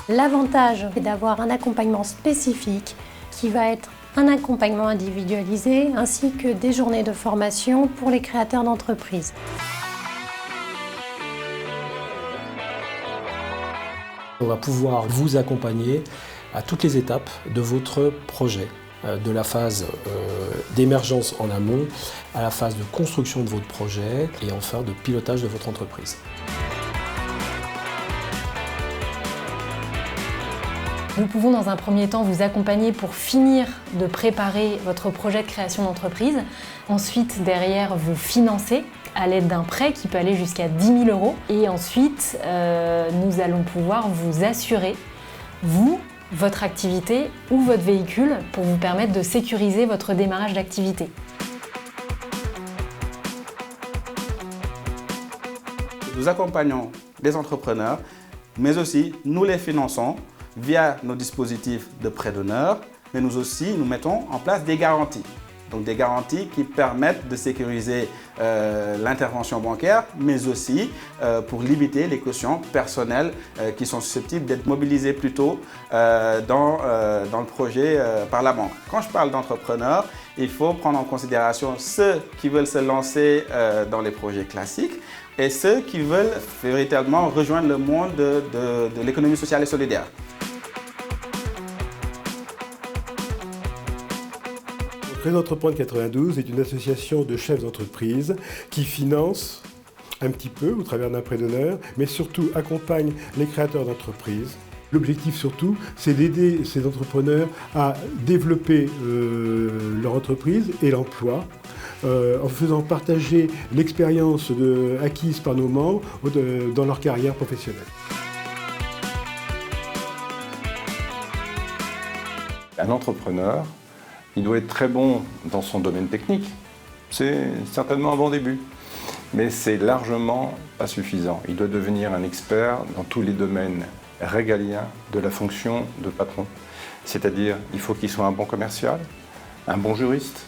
L'avantage est d'avoir un accompagnement spécifique qui va être un accompagnement individualisé ainsi que des journées de formation pour les créateurs d'entreprises. On va pouvoir vous accompagner à toutes les étapes de votre projet, de la phase d'émergence en amont à la phase de construction de votre projet et enfin de pilotage de votre entreprise. Nous pouvons dans un premier temps vous accompagner pour finir de préparer votre projet de création d'entreprise. Ensuite, derrière, vous financer à l'aide d'un prêt qui peut aller jusqu'à 10 000 €. Et ensuite, nous allons pouvoir vous assurer, vous, votre activité ou votre véhicule pour vous permettre de sécuriser votre démarrage d'activité. Nous accompagnons les entrepreneurs, mais aussi nous les finançons via nos dispositifs de prêt d'honneur, mais nous aussi nous mettons en place des garanties. Donc des garanties qui permettent de sécuriser l'intervention bancaire, mais aussi pour limiter les cautions personnelles qui sont susceptibles d'être mobilisées plus tôt dans le projet par la banque. Quand je parle d'entrepreneurs, il faut prendre en considération ceux qui veulent se lancer dans les projets classiques et ceux qui veulent véritablement rejoindre le monde de l'économie sociale et solidaire. Réseau Entreprendre 92 est une association de chefs d'entreprise qui finance un petit peu au travers d'un prêt d'honneur, mais surtout accompagne les créateurs d'entreprises. L'objectif surtout, c'est d'aider ces entrepreneurs à développer leur entreprise et l'emploi en faisant partager l'expérience acquise par nos membres dans leur carrière professionnelle. Un entrepreneur, il doit être très bon dans son domaine technique. C'est certainement un bon début. Mais c'est largement pas suffisant. Il doit devenir un expert dans tous les domaines régaliens de la fonction de patron. C'est-à-dire, il faut qu'il soit un bon commercial, un bon juriste,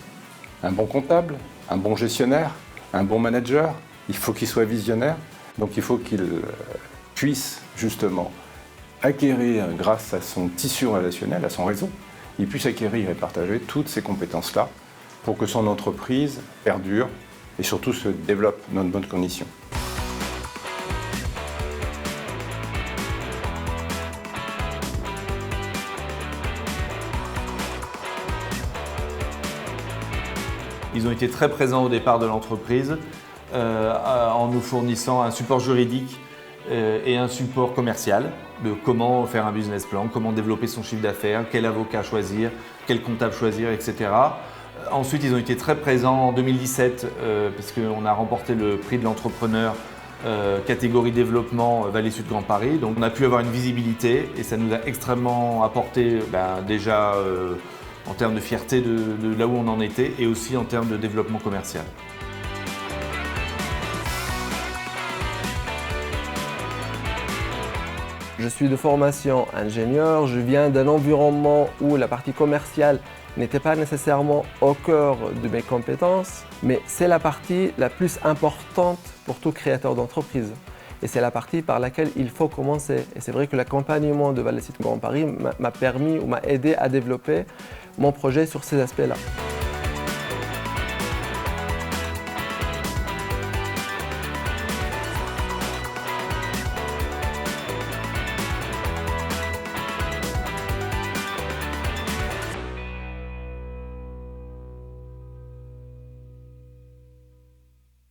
un bon comptable, un bon gestionnaire, un bon manager. Il faut qu'il soit visionnaire. Donc il faut qu'il puisse justement acquérir, grâce à son tissu relationnel, à son réseau, il puisse acquérir et partager toutes ces compétences-là pour que son entreprise perdure et surtout se développe dans de bonnes conditions. Ils ont été très présents au départ de l'entreprise en nous fournissant un support juridique et un support commercial de comment faire un business plan, comment développer son chiffre d'affaires, quel avocat choisir, quel comptable choisir, etc. Ensuite, ils ont été très présents en 2017 parce qu'on a remporté le prix de l'entrepreneur catégorie développement Vallée Sud Grand Paris. Donc on a pu avoir une visibilité et ça nous a extrêmement apporté déjà en termes de fierté de là où on en était et aussi en termes de développement commercial. Je suis de formation ingénieur, je viens d'un environnement où la partie commerciale n'était pas nécessairement au cœur de mes compétences, mais c'est la partie la plus importante pour tout créateur d'entreprise. Et c'est la partie par laquelle il faut commencer. Et c'est vrai que l'accompagnement de Vallée Sud Grand Paris m'a permis ou m'a aidé à développer mon projet sur ces aspects-là.